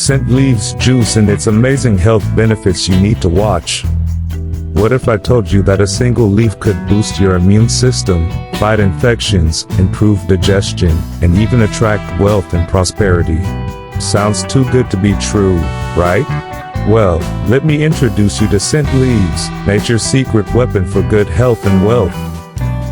Scent leaves juice and its amazing health benefits you need to watch. What if I told you that a single leaf could boost your immune system, fight infections, improve digestion, and even attract wealth and prosperity? Sounds too good to be true, right? Well, let me introduce you to scent leaves, nature's secret weapon for good health and wealth.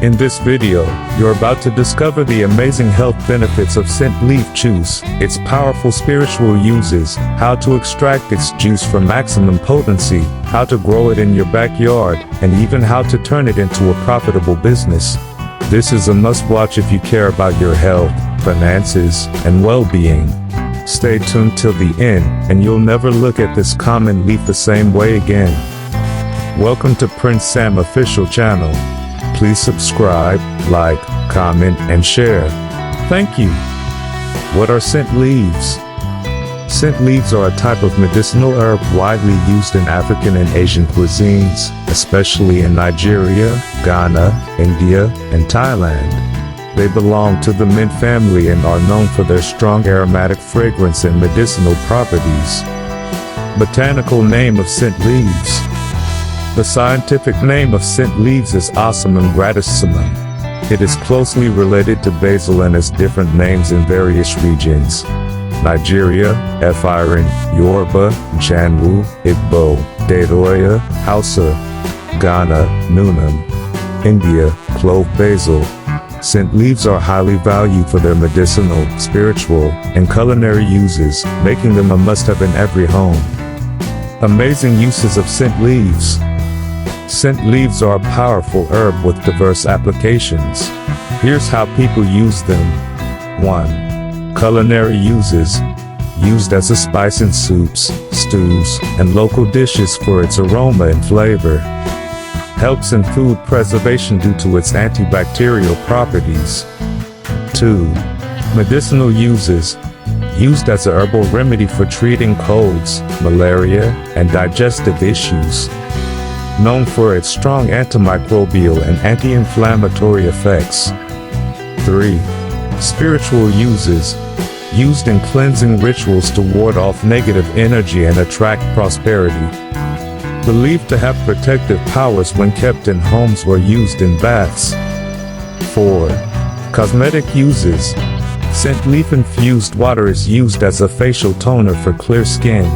In this video, you're about to discover the amazing health benefits of scent leaf juice, its powerful spiritual uses, how to extract its juice for maximum potency, how to grow it in your backyard, and even how to turn it into a profitable business. This is a must-watch if you care about your health, finances, and well-being. Stay tuned till the end, and you'll never look at this common leaf the same way again. Welcome to Prince Sam Official Channel. Please subscribe, like, comment, and share. Thank you. What are scent leaves? Scent leaves are a type of medicinal herb widely used in African and Asian cuisines, especially in Nigeria, Ghana, India, and Thailand. They belong to the mint family and are known for their strong aromatic fragrance and medicinal properties. Botanical name of scent leaves. The scientific name of scent leaves is Ocimum gratissimum. It is closely related to basil and has different names in various regions. Nigeria, Efirin, Yoruba, Janwu, Igbo, Dadoya, Hausa. Ghana, Nunam. India, clove basil. Scent leaves are highly valued for their medicinal, spiritual, and culinary uses, making them a must-have in every home. Amazing uses of scent leaves. Scent leaves are a powerful herb with diverse applications. Here's how people use them. 1. Culinary uses. Used as a spice in soups, stews, and local dishes for its aroma and flavor. Helps in food preservation due to its antibacterial properties. 2. Medicinal uses. Used as a herbal remedy for treating colds, malaria, and digestive issues. Known for its strong antimicrobial and anti-inflammatory effects. 3. Spiritual uses. Used in cleansing rituals to ward off negative energy and attract prosperity. Believed to have protective powers when kept in homes or used in baths. 4. Cosmetic uses. Scent leaf infused water is used as a facial toner for clear skin.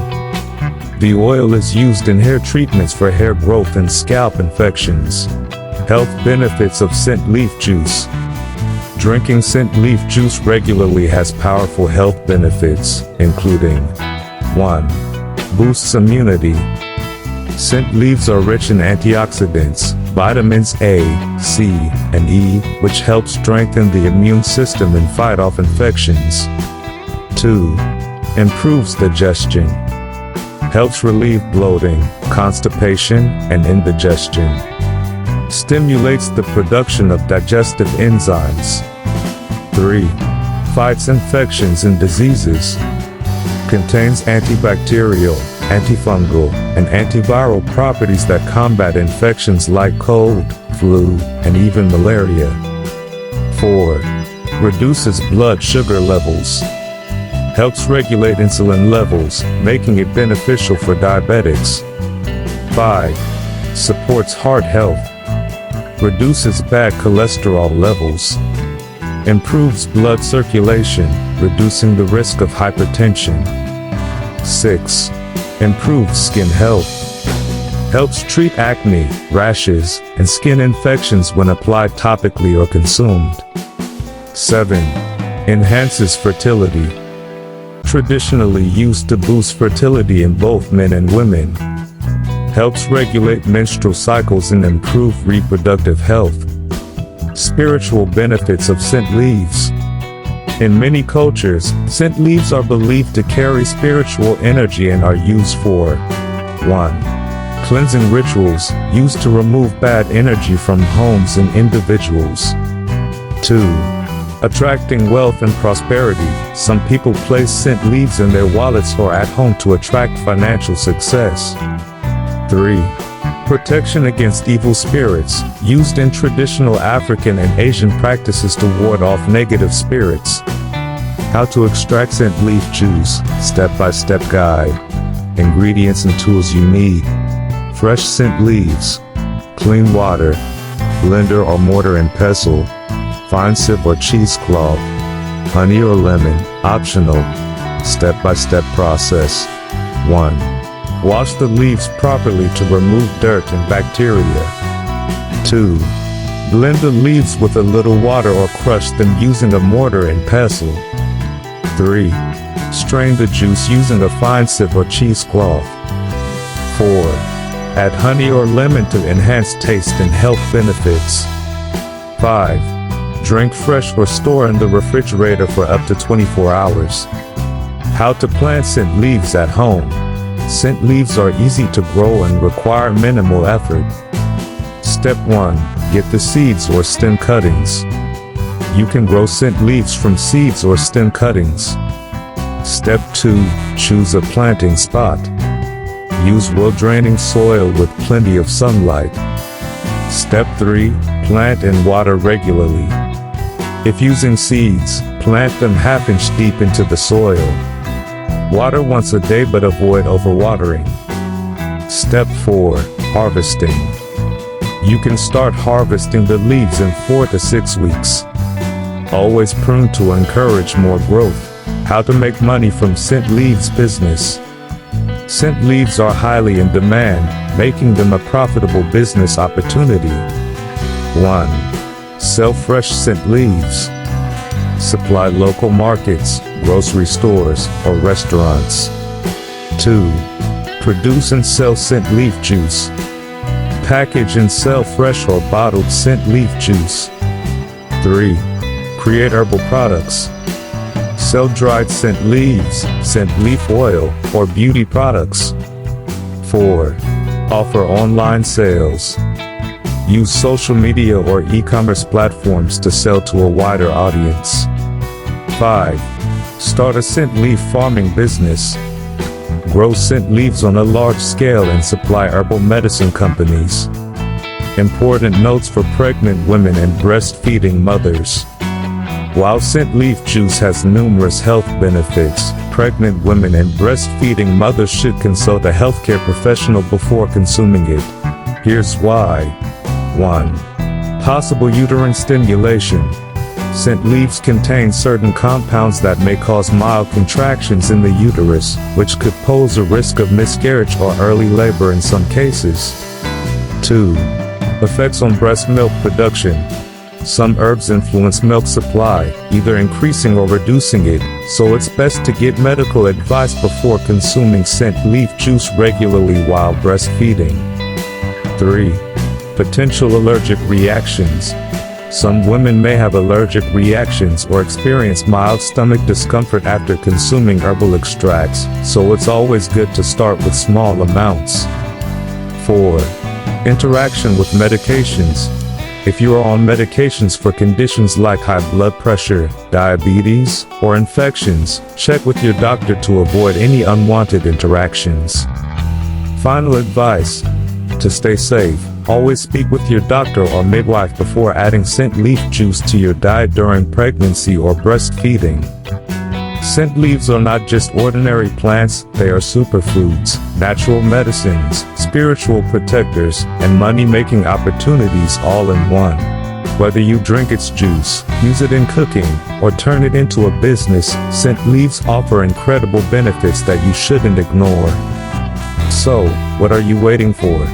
The oil is used in hair treatments for hair growth and scalp infections. Health benefits of scent leaf juice. Drinking scent leaf juice regularly has powerful health benefits, including 1. Boosts immunity. Scent leaves are rich in antioxidants, vitamins A, C, and E, which help strengthen the immune system and fight off infections. 2. Improves digestion. Helps relieve bloating, constipation, and indigestion. Stimulates the production of digestive enzymes. 3. Fights infections and diseases. Contains antibacterial, antifungal, and antiviral properties that combat infections like cold, flu, and even malaria. 4. Reduces blood sugar levels. Helps regulate insulin levels, making it beneficial for diabetics. 5. Supports heart health. Reduces bad cholesterol levels. Improves blood circulation, reducing the risk of hypertension. 6. Improves skin health. Helps treat acne, rashes, and skin infections when applied topically or consumed. 7. Enhances fertility. Traditionally used to boost fertility in both men and women. Helps regulate menstrual cycles and improve reproductive health. Spiritual benefits of scent leaves. In many cultures, scent leaves are believed to carry spiritual energy and are used for 1. Cleansing rituals, used to remove bad energy from homes and individuals. 2. Attracting wealth and prosperity. Some people place scent leaves in their wallets or at home to attract financial success. 3. Protection against evil spirits, used in traditional African and Asian practices to ward off negative spirits. How to extract scent leaf juice, step-by-step guide. Ingredients and tools you need. Fresh scent leaves. Clean water. Blender or mortar and pestle. Fine sieve or cheesecloth. Honey or lemon, optional. Step-by-step process. 1. Wash the leaves properly to remove dirt and bacteria. 2. Blend the leaves with a little water or crush them using a mortar and pestle. 3. Strain the juice using a fine sieve or cheesecloth. 4. Add honey or lemon to enhance taste and health benefits. 5. Drink fresh or store in the refrigerator for up to 24 hours. How to plant scent leaves at home. Scent leaves are easy to grow and require minimal effort. Step 1. Get the seeds or stem cuttings. You can grow scent leaves from seeds or stem cuttings. Step 2. Choose a planting spot. Use well-draining soil with plenty of sunlight. Step 3. Plant and water regularly. If using seeds, plant them half-inch deep into the soil. Water once a day but avoid overwatering. Step 4. Harvesting. You can start harvesting the leaves in 4 to 6 weeks. Always prune to encourage more growth. How to make money from scent leaves business. Scent leaves are highly in demand, making them a profitable business opportunity. 1. Sell fresh scent leaves. Supply local markets, grocery stores, or restaurants. 2. Produce and sell scent leaf juice. Package and sell fresh or bottled scent leaf juice. 3. Create herbal products. Sell dried scent leaves, scent leaf oil, or beauty products. 4. Offer online sales. Use social media or e-commerce platforms to sell to a wider audience. 5. Start a scent leaf farming business. Grow scent leaves on a large scale and supply herbal medicine companies. Important notes for pregnant women and breastfeeding mothers. While scent leaf juice has numerous health benefits, pregnant women and breastfeeding mothers should consult a healthcare professional before consuming it. Here's why. 1. Possible uterine stimulation. Scent leaves contain certain compounds that may cause mild contractions in the uterus, which could pose a risk of miscarriage or early labor in some cases. 2. Effects on breast milk production. Some herbs influence milk supply, either increasing or reducing it, so it's best to get medical advice before consuming scent leaf juice regularly while breastfeeding. 3. Potential allergic reactions. Some women may have allergic reactions or experience mild stomach discomfort after consuming herbal extracts, so it's always good to start with small amounts. 4. Interaction with medications. If you are on medications for conditions like high blood pressure, diabetes, or infections, check with your doctor to avoid any unwanted interactions. Final advice. To stay safe, always speak with your doctor or midwife before adding scent leaf juice to your diet during pregnancy or breastfeeding. Scent leaves are not just ordinary plants, they are superfoods, natural medicines, spiritual protectors, and money-making opportunities all in one. Whether you drink its juice, use it in cooking, or turn it into a business, scent leaves offer incredible benefits that you shouldn't ignore. So, what are you waiting for?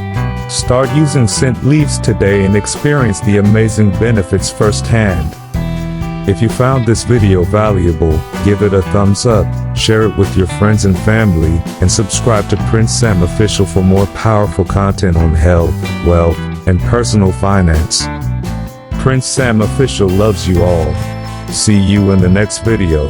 Start using scent leaves today and experience the amazing benefits firsthand. If you found this video valuable, give it a thumbs up, share it with your friends and family, and subscribe to Prince Sam Official for more powerful content on health, wealth, and personal finance. Prince Sam Official loves you all. See you in the next video.